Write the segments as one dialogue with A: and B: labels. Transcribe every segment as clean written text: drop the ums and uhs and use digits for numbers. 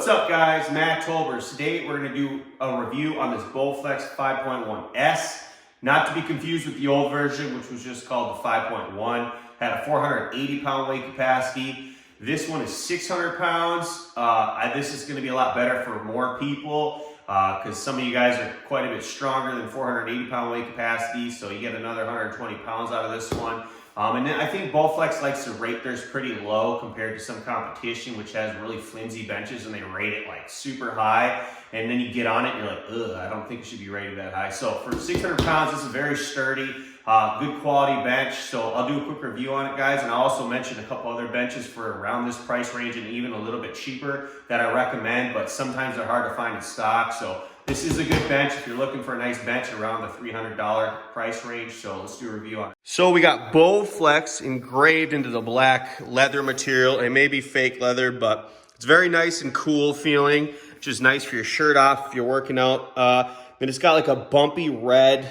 A: What's up guys, Matt Tolbers. Today we're going to do a review on this BOWFLEX 5.1S. Not to be confused with the old version, which was just called the 5.1. Had a 480 pound weight capacity. This one is 600 pounds. This is going to be a lot better for more people because some of you guys are quite a bit stronger than 480 pound weight capacity. So you get another 120 pounds out of this one. And then I think BOWFLEX likes to rate theirs pretty low compared to some competition, which has really flimsy benches and they rate it like super high. And then you get on it and you're like, ugh, I don't think it should be rated that high. So for 600 pounds, this is very sturdy, good quality bench. So I'll do a quick review on it, guys. And I'll also mention a couple other benches for around this price range and even a little bit cheaper that I recommend, but sometimes they're hard to find in stock. So this is a good bench if you're looking for a nice bench around the $300 price range. So let's do a review on it. So we got BOWFLEX engraved into the black leather material. It may be fake leather, but it's very nice and cool feeling, which is nice for your shirt off if you're working out. And it's got like a bumpy red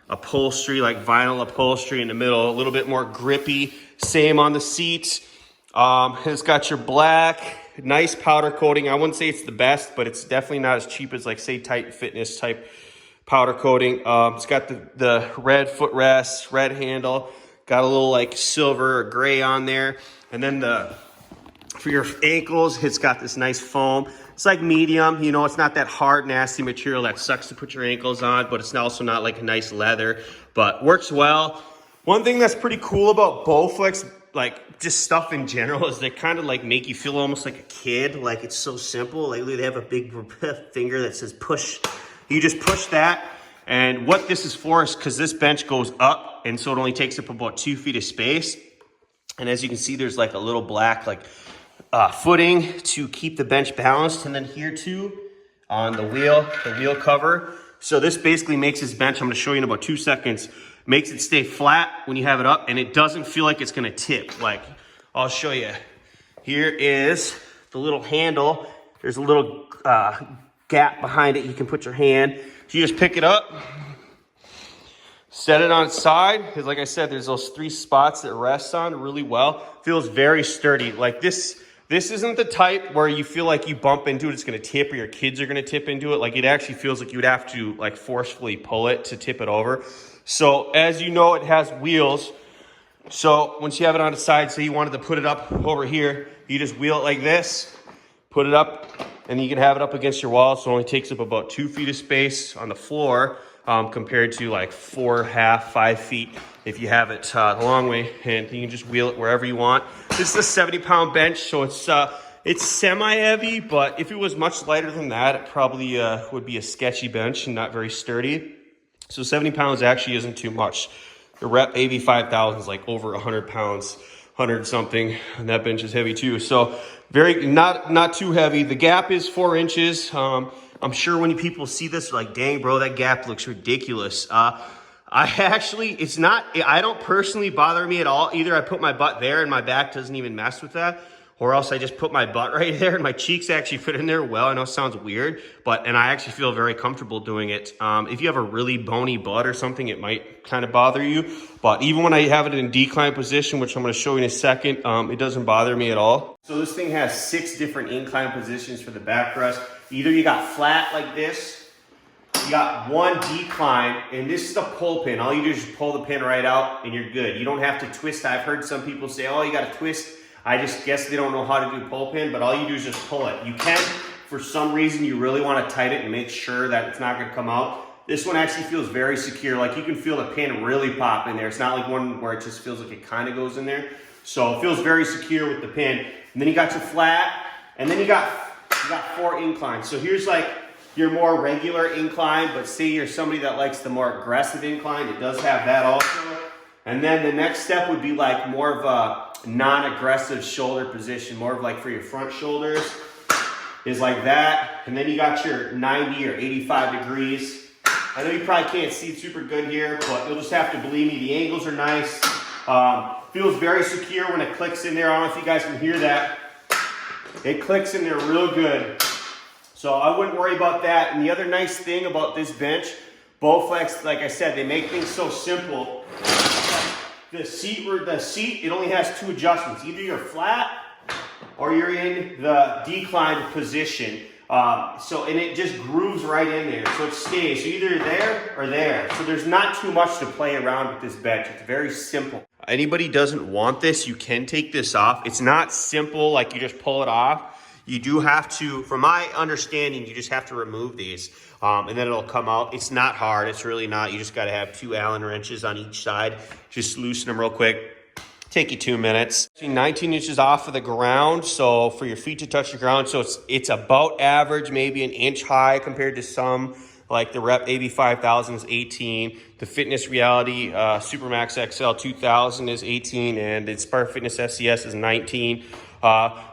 A: upholstery, like vinyl upholstery in the middle, a little bit more grippy. Same on the seats. It's got your black, nice powder coating. I wouldn't say it's the best, but it's definitely not as cheap as like say Titan Fitness type powder coating. It's got the red footrest, red handle, got a little like silver or gray on there. And then for your ankles, it's got this nice foam. It's like medium, you know, it's not that hard, nasty material that sucks to put your ankles on, but it's also not like a nice leather, but works well. One thing that's pretty cool about BOWFLEX, like just stuff in general, is they kind of like make you feel almost like a kid. Like it's so simple. Like they have a big finger that says push. You just push that. And what this is for is because this bench goes up, and so it only takes up about 2 feet of space. And as you can see, there's like a little black like footing to keep the bench balanced. And then here too on the wheel cover. So this basically makes this bench, I'm going to show you in about 2 seconds, makes it stay flat when you have it up, and it doesn't feel like it's going to tip. Like I'll show you. Here is the little handle. There's a little gap behind it. You can put your hand. So you just pick it up, set it on its side, because like I said, there's those 3 spots that it rests on really well. Feels very sturdy. Like this isn't the type where you feel like you bump into it, it's going to tip, or your kids are going to tip into it. Like it actually feels like you would have to like forcefully pull it to tip it over. So as you know, it has wheels. So once you have it on its side, say you wanted to put it up over here, you just wheel it like this, put it up, and you can have it up against your wall. So it only takes up about 2 feet of space on the floor compared to like 4.5, 5 feet if you have it the long way, and you can just wheel it wherever you want. This is a 70-pound bench, so it's semi-heavy, but if it was much lighter than that, it probably would be a sketchy bench and not very sturdy. So 70 pounds actually isn't too much. The rep AB 5000 is like over 100 pounds, 100 something, and that bench is heavy too. So very not too heavy. The gap is 4 inches. I'm sure when people see this, like, dang, bro, that gap looks ridiculous. I don't personally bother me at all. Either I put my butt there and my back doesn't even mess with that, or else I just put my butt right there and my cheeks actually fit in there well. I know it sounds weird, and I actually feel very comfortable doing it. If you have a really bony butt or something, it might kind of bother you. But even when I have it in decline position, which I'm going to show you in a second, it doesn't bother me at all. So this thing has 6 different incline positions for the backrest. Either you got flat like this, you got 1 decline, and this is the pull pin. All you do is just pull the pin right out and you're good. You don't have to twist. I've heard some people say, oh, you got to twist. I just guess they don't know how to do pull pin, but all you do is just pull it. You can, for some reason, you really want to tighten it and make sure that it's not going to come out. This one actually feels very secure. Like you can feel the pin really pop in there. It's not like one where it just feels like it kind of goes in there. So it feels very secure with the pin. And then you got your flat, and then you got 4 inclines. So here's like your more regular incline, but say you're somebody that likes the more aggressive incline, it does have that also. And then the next step would be like more of a non-aggressive shoulder position, more of like for your front shoulders is like that. And then you got your 90 or 85 degrees. I know you probably can't see it super good here, but you'll just have to believe me, the angles are nice. Feels very secure when it clicks in there. I don't know if you guys can hear that. It clicks in there real good. So I wouldn't worry about that. And the other nice thing about this bench, BOWFLEX, like I said, they make things so simple. The seat, it only has 2 adjustments. Either you're flat or you're in the declined position. And it just grooves right in there, so it stays. So either there or there. So there's not too much to play around with this bench. It's very simple. Anybody doesn't want this, you can take this off. It's not simple, like you just pull it off. You do have to, from my understanding, you just have to remove these, and then it'll come out. It's not hard, it's really not. You just gotta have 2 Allen wrenches on each side. Just loosen them real quick. Take you 2 minutes. 19 inches off of the ground, so for your feet to touch the ground, so it's about average, maybe an inch high compared to some, like the Rep AB 5000 is 18, the Fitness Reality Supermax XL 2000 is 18, and the Inspire Fitness SCS is 19.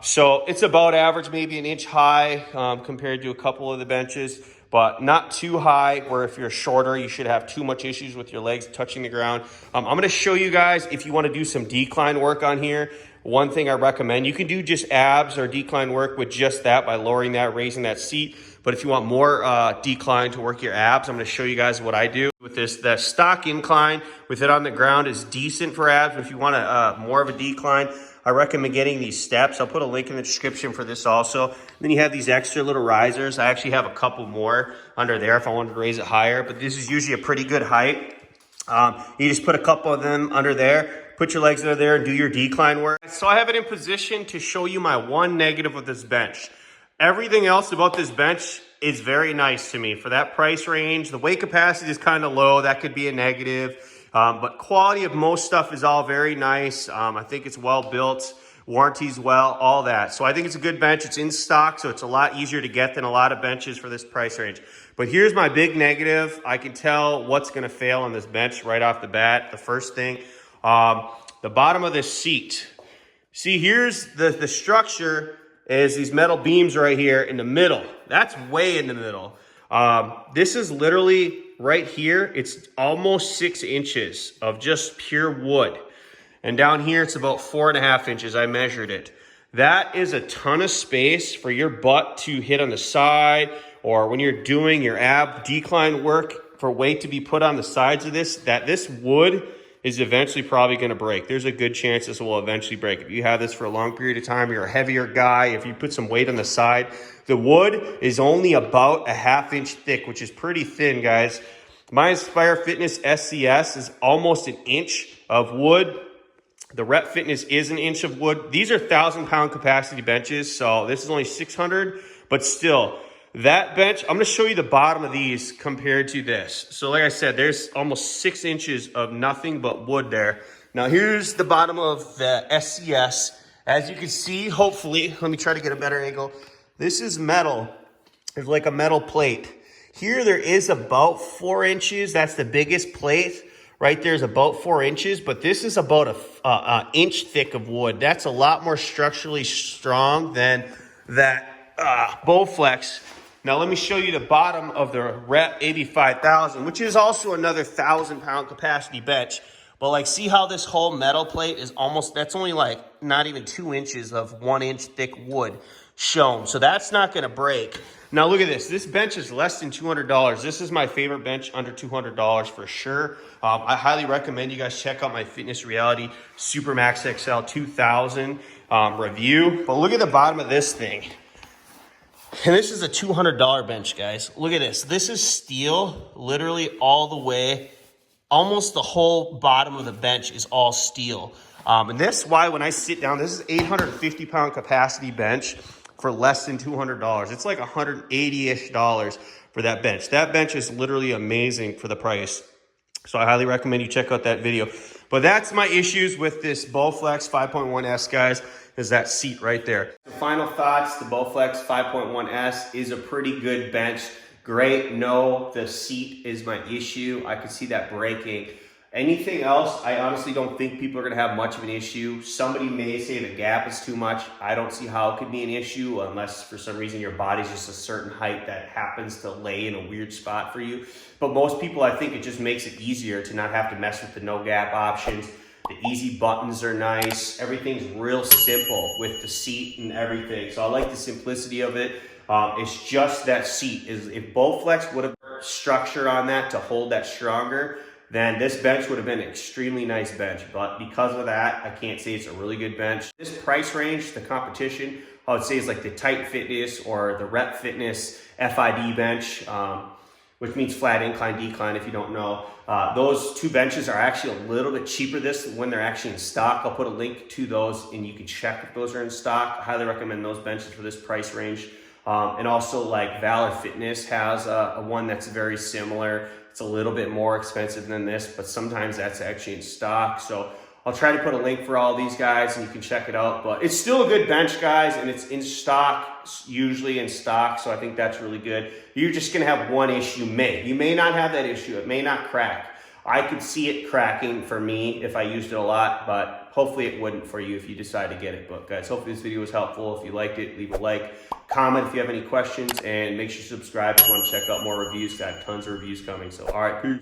A: So it's about average, maybe an inch high compared to a couple of the benches, but not too high where if you're shorter, you should have too much issues with your legs touching the ground. I'm gonna show you guys, if you wanna do some decline work on here, one thing I recommend, you can do just abs or decline work with just that by lowering that, raising that seat. But if you want more decline to work your abs, I'm gonna show you guys what I do with this. The stock incline with it on the ground is decent for abs, but if you want more of a decline, I recommend getting these steps. I'll put a link in the description for this also. And then you have these extra little risers. I actually have a couple more under there if I wanted to raise it higher, but this is usually a pretty good height. You just put a couple of them under there, put your legs under there and do your decline work. So I have it in position to show you my one negative with this bench. Everything else about this bench is very nice to me. For that price range, the weight capacity is kind of low. That could be a negative. But quality of most stuff is all very nice. I think it's well built, warranties well, all that. So I think it's a good bench. It's in stock, so it's a lot easier to get than a lot of benches for this price range. But here's my big negative. I can tell what's gonna fail on this bench right off the bat. The first thing, the bottom of this seat. See, here's the structure is these metal beams right here in the middle. That's way in the middle. This is literally right here. It's almost 6 inches of just pure wood. And down here, it's about 4.5 inches. I measured it. That is a ton of space for your butt to hit on the side, or when you're doing your ab decline work for weight to be put on the sides of this, that this wood is eventually probably going to break. There's a good chance this will eventually break. If you have this for a long period of time, you're a heavier guy, if you put some weight on the side, the wood is only about 1/2 inch thick, which is pretty thin, guys. My Inspire Fitness SCS is almost 1 inch of wood. The Rep Fitness is 1 inch of wood. These are 1,000-pound capacity benches, so this is only 600, but still, that bench, I'm gonna show you the bottom of these compared to this. So like I said, there's almost 6 inches of nothing but wood there. Now here's the bottom of the SCS. As you can see, hopefully, let me try to get a better angle. This is metal. There's like a metal plate. Here there is about 4 inches. That's the biggest plate. Right there is about 4 inches, but this is about an inch thick of wood. That's a lot more structurally strong than that BOWFLEX. Now let me show you the bottom of the Rep AB 5000, which is also another 1,000-pound capacity bench. But like, see how this whole metal plate is almost, that's only like not even 2 inches of 1 inch thick wood shown. So that's not gonna break. Now look at this. This bench is less than $200. This is my favorite bench under $200 for sure. I highly recommend you guys check out my Fitness Reality Supermax XL 2000 review. But look at the bottom of this thing. And this is a $200 bench, guys. Look at this. This is steel, literally all the way. Almost the whole bottom of the bench is all steel. And that's why when I sit down, this is 850-pound capacity bench for less than $200. It's like $180-ish for that bench. That bench is literally amazing for the price. So I highly recommend you check out that video. But that's my issues with this BOWFLEX 5.1S, guys, is that seat right there. The final thoughts, the BOWFLEX 5.1S is a pretty good bench. Great. No, the seat is my issue. I could see that breaking. Anything else, I honestly don't think people are going to have much of an issue. Somebody may say the gap is too much. I don't see how it could be an issue unless for some reason your body's just a certain height that happens to lay in a weird spot for you. But most people, I think it just makes it easier to not have to mess with the no gap options. The easy buttons are nice. Everything's real simple with the seat and everything. So I like the simplicity of it. It's just that seat. If BOWFLEX would have structure on that to hold that stronger, then this bench would have been an extremely nice bench. But because of that, I can't say it's a really good bench. This price range, the competition, I would say is like the Tight Fitness or the Rep Fitness FID bench, which means flat incline decline if you don't know. Those two benches are actually a little bit cheaper when they're actually in stock. I'll put a link to those and you can check if those are in stock. I highly recommend those benches for this price range. And also like Valor Fitness has a one that's very similar. It's a little bit more expensive than this, but sometimes that's actually in stock. So I'll try to put a link for all these guys and you can check it out. But it's still a good bench, guys, and it's in stock, usually in stock. So I think that's really good. You're just gonna have one issue. You may not have that issue. It may not crack. I could see it cracking for me if I used it a lot, but hopefully it wouldn't for you if you decide to get it. But guys, hopefully this video was helpful. If you liked it, leave a like, comment if you have any questions, and make sure you subscribe if you want to check out more reviews. I have tons of reviews coming. So all right, peace.